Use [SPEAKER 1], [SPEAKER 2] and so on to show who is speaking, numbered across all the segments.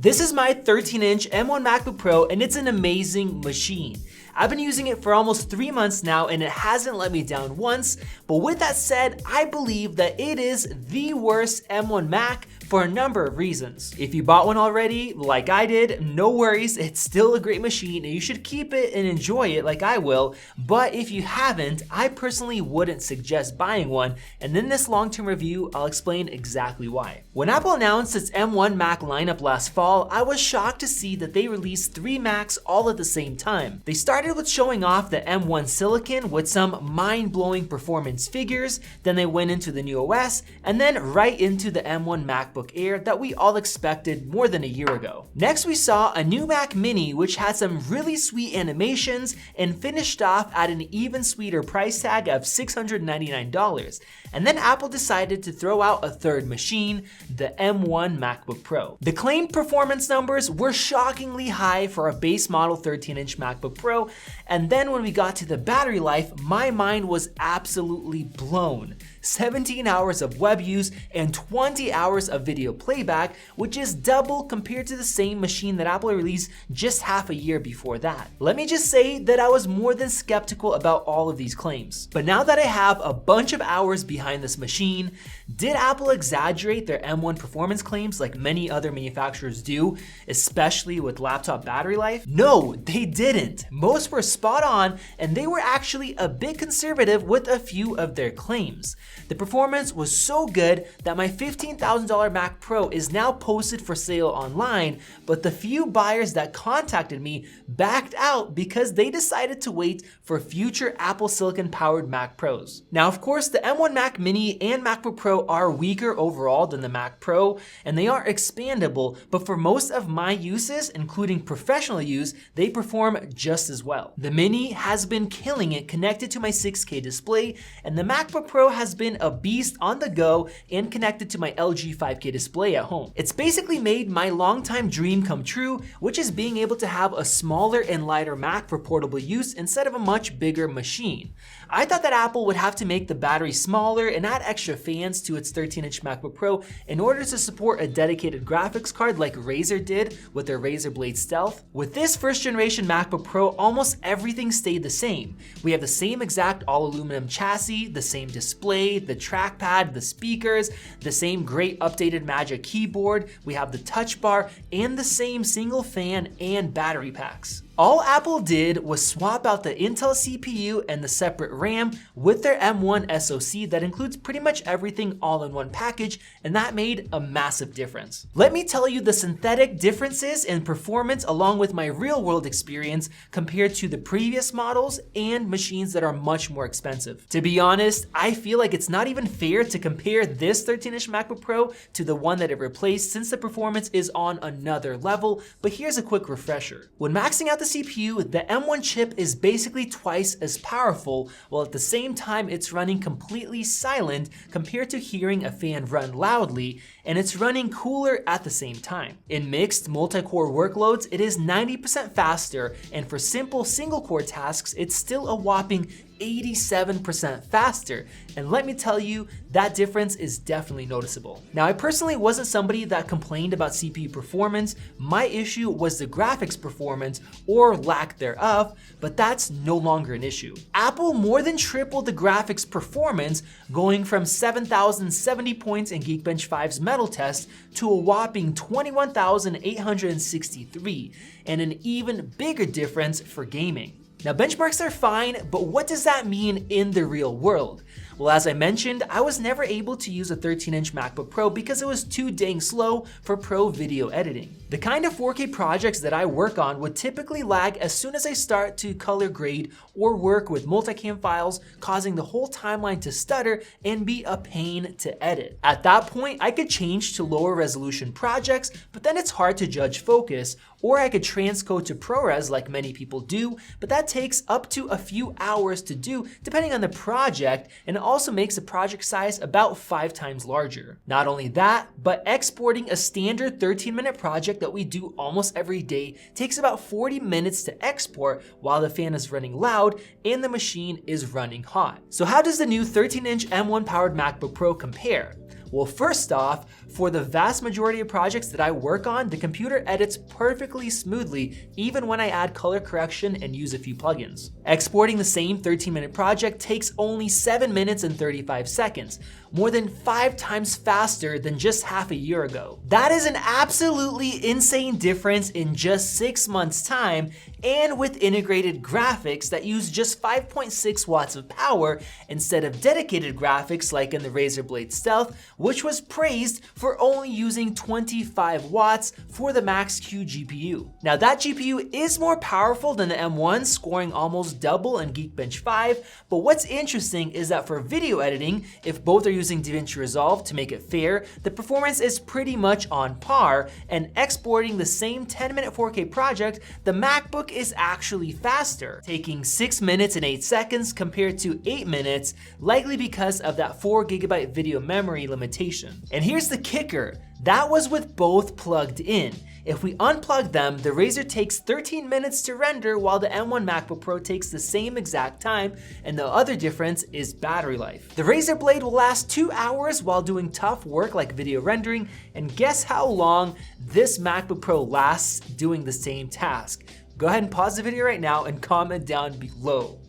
[SPEAKER 1] This is my 13-inch M1 MacBook Pro, and it's an amazing machine. I've been using it for almost 3 months now, and it hasn't let me down once. But with that said, I believe that it is the worst M1 Mac for a number of reasons. If you bought one already, like I did, no worries, it's still a great machine and you should keep it and enjoy it like I will. But if you haven't, I personally wouldn't suggest buying one, and in this long-term review, I'll explain exactly why. When Apple announced its M1 Mac lineup last fall, I was shocked to see that they released 3 Macs all at the same time. They started with showing off the M1 Silicon with some mind-blowing performance figures, then they went into the new OS, and then right into the M1 MacBook Air that we all expected more than a year ago. Next, we saw a new Mac Mini which had some really sweet animations and finished off at an even sweeter price tag of $699. And then Apple decided to throw out a third machine, the M1 MacBook Pro. The claimed performance numbers were shockingly high for a base model 13-inch MacBook Pro, and then when we got to the battery life, my mind was absolutely blown. 17 hours of web use and 20 hours of video playback, which is double compared to the same machine that Apple released just half a year before that. Let me just say that I was more than skeptical about all of these claims. But now that I have a bunch of hours behind this machine, did Apple exaggerate their M1 performance claims like many other manufacturers do, especially with laptop battery life? No, they didn't. Most were spot on, and they were actually a bit conservative with a few of their claims. The performance was so good that my $15,000 Mac Pro is now posted for sale online, but the few buyers that contacted me backed out because they decided to wait for future Apple Silicon powered Mac Pros. Now, of course, the M1 Mac Mini and MacBook Pro are weaker overall than the Mac Pro, and they are expandable, but for most of my uses, including professional use, they perform just as well. The Mini has been killing it connected to my 6K display, and the MacBook Pro has been a beast on the go and connected to my LG 5K display at home. It's basically made my longtime dream come true, which is being able to have a smaller and lighter Mac for portable use instead of a much bigger machine. I thought that Apple would have to make the battery smaller and add extra fans to its 13-inch MacBook Pro in order to support a dedicated graphics card like Razer did with their Razer Blade Stealth. With this first generation MacBook Pro, almost everything stayed the same. We have the same exact all aluminum chassis, the same display, the trackpad, the speakers, the same great updated Magic keyboard, we have the touch bar, and the same single fan and battery packs. All Apple did was swap out the Intel CPU and the separate RAM with their M1 SoC that includes pretty much everything all in one package, and that made a massive difference. Let me tell you the synthetic differences in performance along with my real world experience compared to the previous models and machines that are much more expensive. To be honest, I feel like it's not even fair to compare this 13-inch MacBook Pro to the one that it replaced since the performance is on another level, but here's a quick refresher. When maxing out the CPU, the M1 chip is basically twice as powerful, while at the same time it's running completely silent compared to hearing a fan run loudly, and it's running cooler at the same time. In mixed multi-core workloads, it is 90% faster, and for simple single-core tasks, it's still a whopping 87% faster, and let me tell you, that difference is definitely noticeable. Now, I personally wasn't somebody that complained about CPU performance. My issue was the graphics performance or lack thereof, but that's no longer an issue. Apple more than tripled the graphics performance, going from 7,070 points in Geekbench 5's metal test to a whopping 21,863, and an even bigger difference for gaming. Now, benchmarks are fine, but what does that mean in the real world? Well, as I mentioned, I was never able to use a 13-inch MacBook Pro because it was too dang slow for pro video editing. The kind of 4K projects that I work on would typically lag as soon as I start to color grade or work with multicam files, causing the whole timeline to stutter and be a pain to edit. At that point, I could change to lower resolution projects, but then it's hard to judge focus, or I could transcode to ProRes like many people do, but that takes up to a few hours to do depending on the project, and also makes the project size about 5 times larger. Not only that, but exporting a standard 13-minute project that we do almost every day takes about 40 minutes to export while the fan is running loud and the machine is running hot. So how does the new 13-inch M1 powered MacBook Pro compare? Well, first off, For the vast majority of projects that I work on, the computer edits perfectly smoothly even when I add color correction and use a few plugins. Exporting the same 13-minute project takes only 7 minutes and 35 seconds, more than 5 times faster than just half a year ago. That is an absolutely insane difference in just 6 months' time, and with integrated graphics that use just 5.6 watts of power instead of dedicated graphics like in the Razer Blade Stealth, which was praised for only using 25 watts for the Max-Q GPU. Now that GPU is more powerful than the M1, scoring almost double in Geekbench 5, but what's interesting is that for video editing, if both are using DaVinci Resolve to make it fair, the performance is pretty much on par, and exporting the same 10-minute 4K project, the MacBook is actually faster, taking 6 minutes and 8 seconds compared to 8 minutes, likely because of that 4GB video memory limitation. And here's the kicker, that was with both plugged in. If we unplug them, the Razer takes 13 minutes to render while the M1 MacBook Pro takes the same exact time, and the other difference is battery life. The Razer Blade will last 2 hours while doing tough work like video rendering, and guess how long this MacBook Pro lasts doing the same task? Go ahead and pause the video right now and comment down below.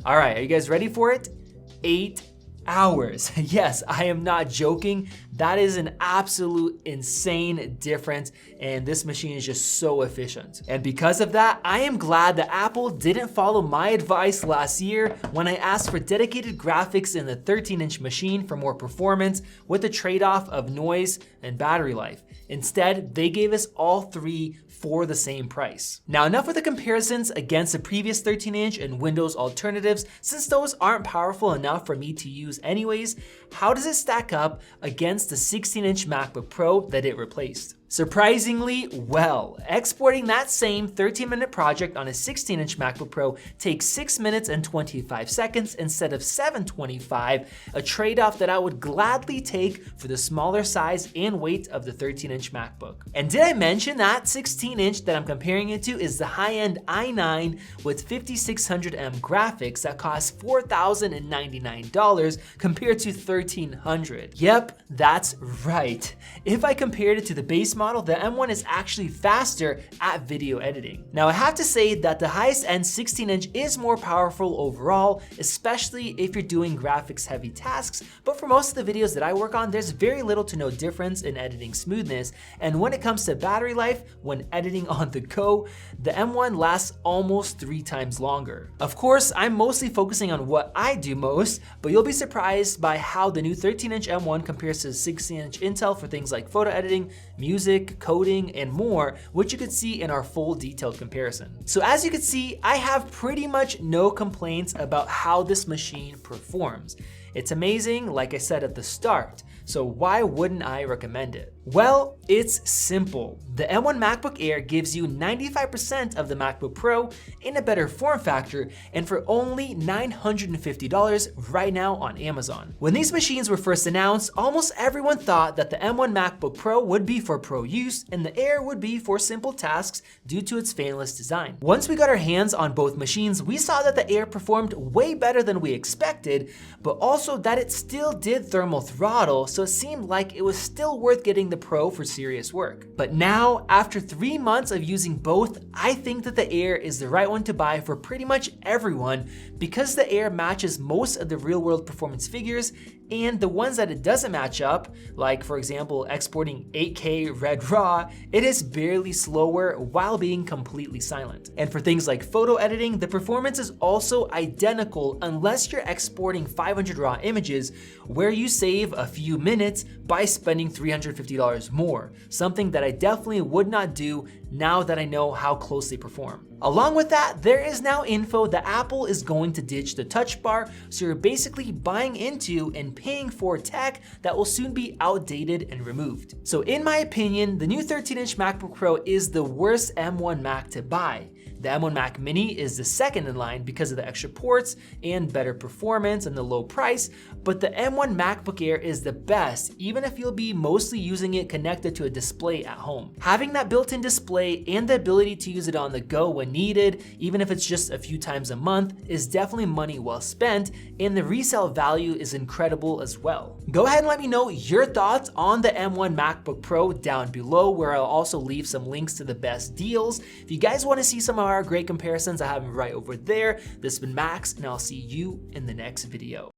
[SPEAKER 1] All right, are you guys ready for it? 8 hours. Yes, I am not joking. That is an absolute insane difference, and this machine is just so efficient. And because of that, I am glad that Apple didn't follow my advice last year when I asked for dedicated graphics in the 13-inch machine for more performance with the trade-off of noise and battery life. Instead, they gave us all three for the same price. Now, enough with the comparisons against the previous 13-inch and Windows alternatives, since those aren't powerful enough for me to use anyways. How does it stack up against the 16-inch MacBook Pro that it replaced? Surprisingly well. Exporting that same 13-minute project on a 16-inch MacBook Pro takes 6 minutes and 25 seconds instead of 7:25, a trade-off that I would gladly take for the smaller size and weight of the 13-inch MacBook. And did I mention that 16-inch that I'm comparing it to is the high-end i9 with 5600M graphics that cost $4,099 compared to $1,300. Yep, that's right. If I compared it to the base model, the M1 is actually faster at video editing. Now I have to say that the highest end 16-inch is more powerful overall, especially if you're doing graphics heavy tasks, but for most of the videos that I work on, there's very little to no difference in editing smoothness, and when it comes to battery life, when editing on the go, the M1 lasts almost 3 times longer. Of course, I'm mostly focusing on what I do most, but you'll be surprised by how the new 13-inch M1 compares to the 16-inch Intel for things like photo editing, music, coding, and more, which you could see in our full detailed comparison. So as you can see, I have pretty much no complaints about how this machine performs. It's amazing, like I said at the start, so why wouldn't I recommend it? Well, it's simple. The M1 MacBook Air gives you 95% of the MacBook Pro in a better form factor, and for only $950 right now on Amazon. When these machines were first announced, almost everyone thought that the M1 MacBook Pro would be for pro use and the Air would be for simple tasks due to its fanless design. Once we got our hands on both machines, we saw that the Air performed way better than we expected, but also that it still did thermal throttle, so it seemed like it was still worth getting the Pro for serious work. But now, after 3 months of using both, I think that the Air is the right one to buy for pretty much everyone because the Air matches most of the real-world performance figures, and the ones that it doesn't match up, like for example exporting 8K Red RAW, it is barely slower while being completely silent. And for things like photo editing, the performance is also identical unless you're exporting 500 RAW images, where you save a few minutes by spending $350 more, something that I definitely would not do now that I know how close they perform. Along with that, there is now info that Apple is going to ditch the touch bar, so you're basically buying into and paying for tech that will soon be outdated and removed. So in my opinion, the new 13-inch MacBook Pro is the worst M1 Mac to buy. The M1 Mac Mini is the second in line because of the extra ports and better performance and the low price, but the M1 MacBook Air is the best, even if you'll be mostly using it connected to a display at home. Having that built-in display and the ability to use it on the go when needed, even if it's just a few times a month, is definitely money well spent, and the resale value is incredible as well. Go ahead and let me know your thoughts on the M1 MacBook Pro down below, where I'll also leave some links to the best deals. If you guys want to see some of our great comparisons, I have them right over there. This has been Max, and I'll see you in the next video.